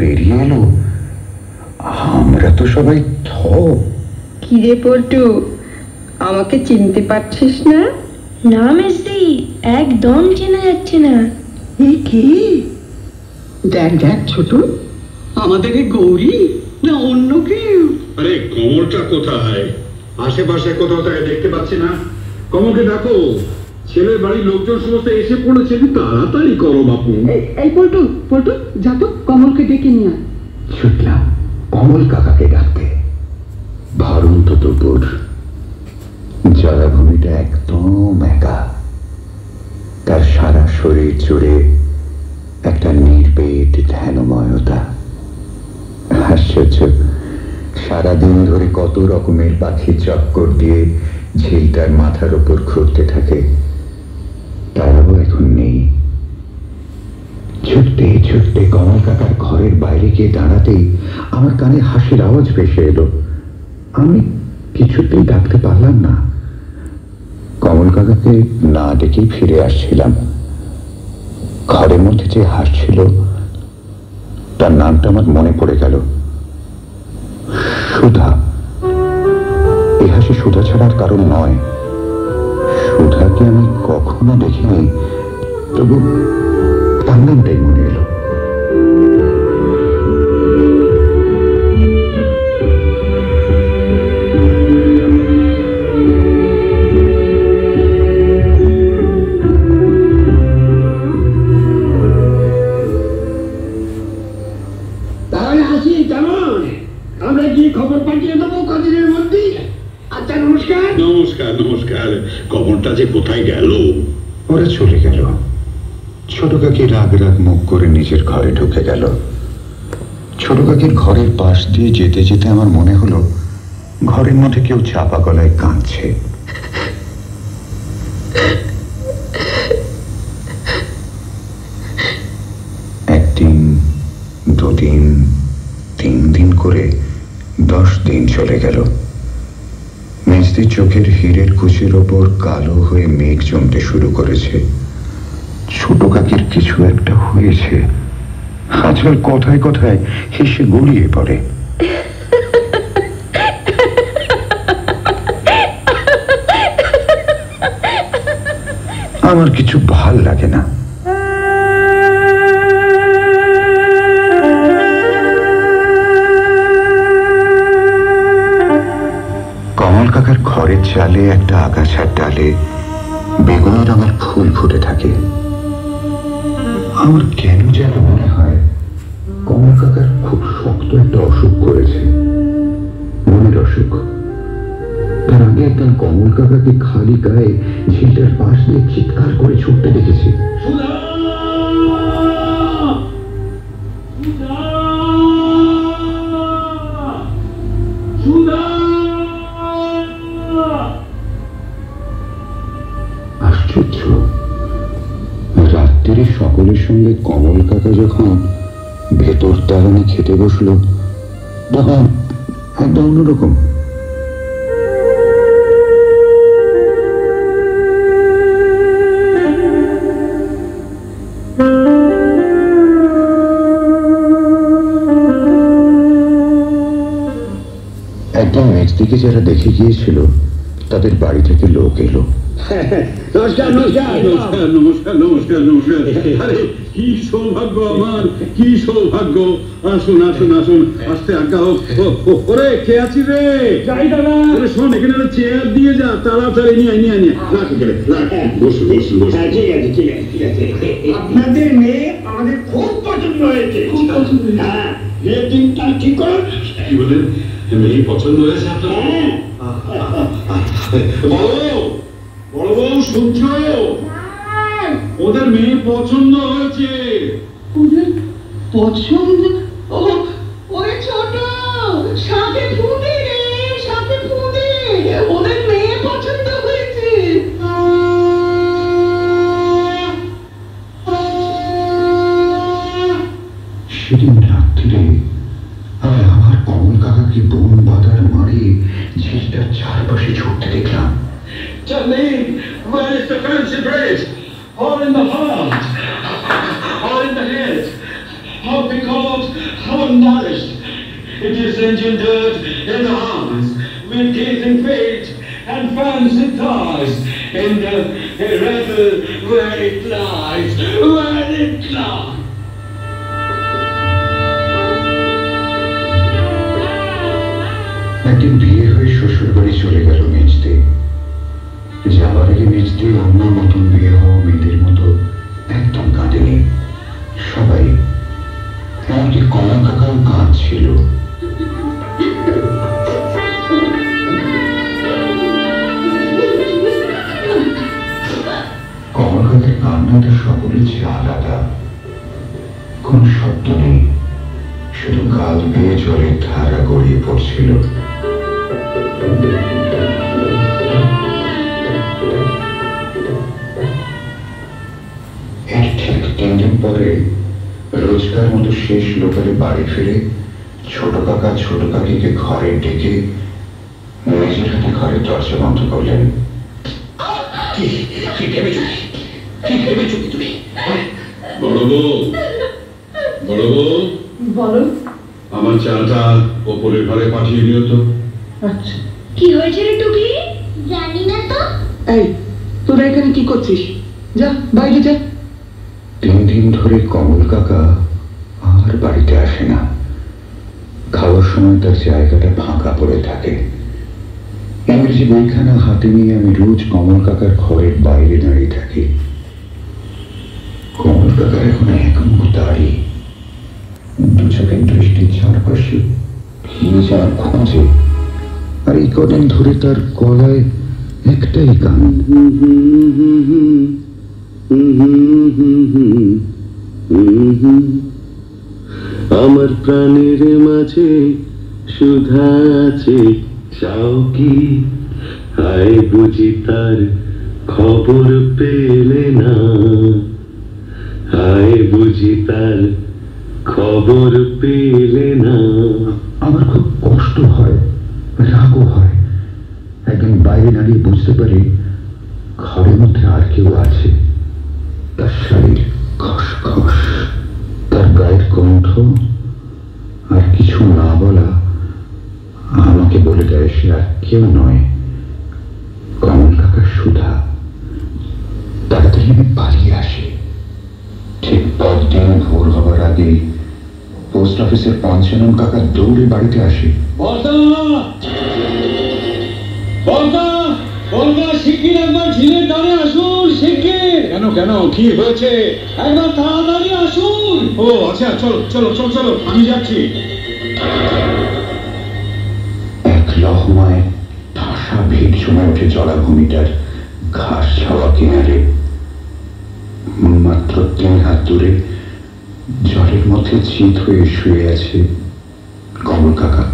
বেরিয়ে এলো, আমরা তো সবাই থ। কি রে পল্টু, আমাকে চিনতে পারছিস না? না মেসদি, একদম চেনা যাচ্ছে না। এই কি? দেখ দেখ ছোট, আমাদের গৌরী না অন্য কেউ? আরে কমলটা কোথায়? আশেপাশে কোথাও তাকে দেখতে পাচ্ছি না। কমলকে ডাকো, ছেলের বাড়ির লোকজন সমস্ত এসে পড়েছে, তাড়াতাড়ি করো বাপু। এই পল্টু, পল্টু যা তো কমলকে ডেকে নিয়ে আয়। ছুটলাম কমল কাকাকে ডাকতে। ভারন্ত দুপুর, জলাভূমিটা একদম একা। তার সারা শরীর জুড়ে একটা নির্বেদ ধ্যানময়তা। আশ্চর্য, সারাদিন ধরে কত রকমের পাখি চক্কর দিয়ে ঝিলটার মাথার উপর ঘুরতে থাকে, তারাও এখন নেই। ছুটতে ছুটতে কমল কাকার ঘরের বাইরে গিয়ে দাঁড়াতেই আমার কানে হাসির আওয়াজ ভেসে এলো। আমি কিছুতেই ডাকতে পারলাম না। কমল কাকাকে না ডেকেই ফিরে আসছিলাম। ঘরের মধ্যে যে হাসছিল তার নামটা আমার মনে পড়ে গেল, সুধা। এ হাসি সুধা ছাড়ার কারণ নয়। সুধাকে আমি কখনো দেখিনি, তবু তার নামটাই মনে এলো। তাহলে আসি কেমন? আমরা কি খবর পাঠিয়ে দেবো কদিনের মধ্যে? আচ্ছা, নমস্কার। নমস্কার নমস্কার। কমলটা যে কোথায় গেল? ওরা চলে গেল। ছোট কাকি রাগ রাগ মুখ করে নিজের ঘরে ঢুকে গেল। ছোট কাকির ঘরের পাশ দিয়ে যেতে যেতে আমার মনে হলো ঘরের মধ্যে কেউ চাপা গলায় কাঁদছে। একদিন, দুদিন, 3 দিন করে 10 দিন চলে গেল। মেজদির চোখের হীরের কুচির ওপর কালো হয়ে মেঘ জমতে শুরু করেছে। ছোট কাকির কিছু একটা হয়েছে। আজকাল কথায় কথায় হেসে গড়িয়ে পড়ে। আমার কিছু ভাল লাগে না। কমল কাকার ঘরের চালে একটা আগাছার ডালে বেগুনি রঙের ফুল ফুটে থাকে। আমার কেন যেন মনে হয় কমল কাকার খুব শক্ত একটা অসুখ করেছে, মনের অসুখ। তার আগে একদিন কমল কাকাকে খালি গায়ে ঝিলটার পাশ দিয়ে চিৎকার করে ছুটতে দেখেছি। আশ্চর্য, রাত্রিরে সকলের সঙ্গে কমল কাকা যখন ভেতর দালানে খেতে বসলো তখন একদম অন্যরকম। একদম মেজদিকে যারা দেখে গিয়েছিল তাদের বাড়ি থেকে লোক এলো। নমস্কার নমস্কার নমস্কার নমস্কার নমস্কার নমস্কার। আরে কি সৌভাগ্য আমার, কি সৌভাগ্য। আসুন আসুন আসুন, আসতে আজ্ঞা হোক। ওরে কে আছি রে? যাই দাদা। আরে শোন, এখানে একটা চেয়ার দিয়ে যা, তাড়াতাড়ি নিয়ে নিয়ে নিয়ে রাখ এখানে, রাখ। বসুন বসুন বসুন। ঠিক আছে ঠিক আছে ঠিক আছে। আপনাদের মেয়ে আমাদের খুব পছন্দ হয়েছে। খুব পছন্দ? হ্যাঁ, বিয়ের দিনটা ঠিক করুন। কি বলেন, মেয়ে পছন্দ হয়েছে আপনার? বড় বউ শুনছ? ওদের মেয়ে পছন্দ হয়েছে। ওদের পছন্দ? ওরে ছোট, সাথে ফুটে রে, সাথে ফুটে, ওদের মেয়ে পছন্দ হয়েছে। সেদিন রাত্রিরে আমি আবার কমল কাকাকে বন বাঁধার মারে ঝিলটার চারপাশে ছুটতে দেখলাম। Charlene, where is the fancy dress? All in the heart, all in the head. How we call how nourished. It is engendered in the arms with gazing fate and fancy thighs, in the rebel where it lies, where it lies. একদিন বিয়ে হয়ে শ্বশুর বাড়ি চলে গেল মেজদি। যাবার আগে মেজদি অন্য নতুন বিয়ে হওয়া মেয়েদের মতো একদম কাঁদেনি। সবাই, এমনকি কমল কাকাও কাঁদছিল। কমল কাকার কান্নাটা সকলের চেয়ে আলাদা। কোন শব্দ নেই, শুধু গাল বেয়ে জলের ধারা গড়িয়ে পড়ছিল। এর ঠিক 3 দিন পরে রোজকার মতো শেষ লোকালে বাড়ি ফিরে ছোট কাকা ছোট কাকিকে ঘরে ডেকে নিজের হাতে ঘরের দরজা বন্ধ করলেন। বড় বউ, বড় বউ, বলো। আমার চাটা ওপরের ঘরে পাঠিয়ে দিও তো। আচ্ছা। কি হয়েছে রে টুকলি? জানি না তো। এই, তোরা এখানে কি করছিস? যা বাইরে যা। 3 দিন ধরে কমল কাকা আর বাড়িতে আসে না। খাওয়ার সময় তার জায়গাটা ফাঁকা পড়ে থাকে। ইংরেজি বইখানা হাতে নিয়ে আমি রোজ কমল কাকার ঘরের বাইরে দাঁড়িয়ে থাকি। কমল কাকার এখন একমুখ দাঁড়িয়ে, দু চোখের দৃষ্টি চারপাশে ভিজা খোঁজে। আর এই কদিন ধরে তার গলায় একটাই গান, আমার প্রাণের মাঝে সুধা আছে, চাও কি? হায় বুঝি তার খবর পেলে না, হায় বুঝি তার খবর পেলে না। আমার খুব কষ্ট হয়, রাগও হয়। একদিন বাইরে দাঁড়িয়ে বুঝতে পারি ঘরের মধ্যে আর কেউ আছে। তার শাড়ির খসখস, তার গায়ের কণ্ঠ, আর কিছু না বলা আমাকে বলে দেয় সে আর কেউ নয়, কমল কাকার সুধা। তাড়াতাড়ি আমি পালিয়ে আসি। ঠিক পরদিন ভোর হবার আগে পোস্ট অফিসের পঞ্চানন কাকা দৌড়ে বাড়িতে আসে। শিগগির একবার ঝিলের ধারে আসুন, শিগগির। কেন কেন, কি হয়েছে? একবার তাড়াতাড়ি আসুন। ও আচ্ছা, চলো চলো চলো চলো, আমি যাচ্ছি। এক লহমায় ঠাসা ভিড় জমে ওঠে জলাভূমিটার ঘাস ছাওয়া কিনারে। মাত্র 3 হাত দূরে জলের মধ্যে চিত হয়ে শুয়ে আছে কমল কাকা।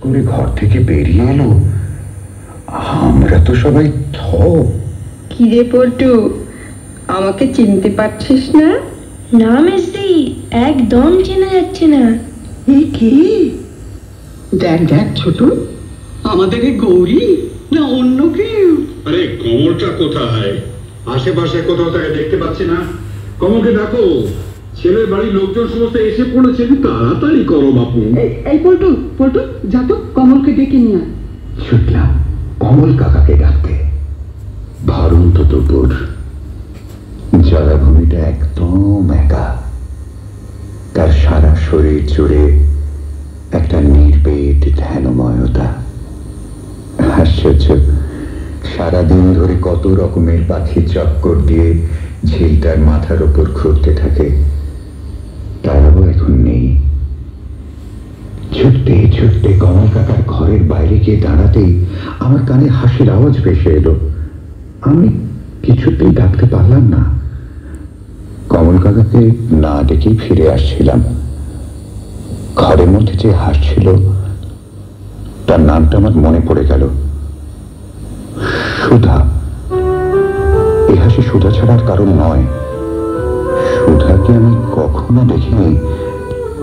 করে ঘর থেকে বেরিয়ে এলো। আমরা তো সবাই থ। কিরে পল্টু, আমাকে চিনতে পারছিস না? না মেজদি, একদম চেনা যাচ্ছে না। এ কি? দেখ দেখ ছোট, আমাদের এই গৌরী না অন্য কেউ? আরে কমলটা কোথায়? আশেপাশে কোথাও তাকে দেখতে পাচ্ছি না। কমলকে ডাকো, ছেলের বাড়ির লোকজন সমস্ত এসে পড়েছে, তাড়াতাড়ি করো বাপু। এই পল্টু, পল্টু যা তো কমলকে ডেকে নিয়ে আয়। ছুটলাম কমল কাকাকে ডাকতে। ভারন্ত দুপুর, জলাভূমিটা একদম একা। তার সারা শরীর জুড়ে একটা নির্বেদ ধ্যানময়তা। আশ্চর্য, সারাদিন ধরে কত রকমের পাখি চক্কর দিয়ে ঝিলটার মাথার উপর ঘুরতে থাকে, তারাও এখন নেই। ছুটতে ছুটতে কমল কাকার ঘরের বাইরে গিয়ে দাঁড়াতেই আমার কানে হাসির আওয়াজ ভেসে এলো। আমি কিছুতেই ডাকতে পারলাম না। কমল কাকাকে না ডেকেই ফিরে আসছিলাম। ঘরের মধ্যে যে হাসছিল তার নামটা আমার মনে পড়ে গেল, সুধা। এই হাসি সুধা ছাড়ার কারণ নয়। সুধাকে আমি কখনো দেখিনি,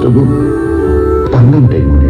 তবু তার নামটাই মনে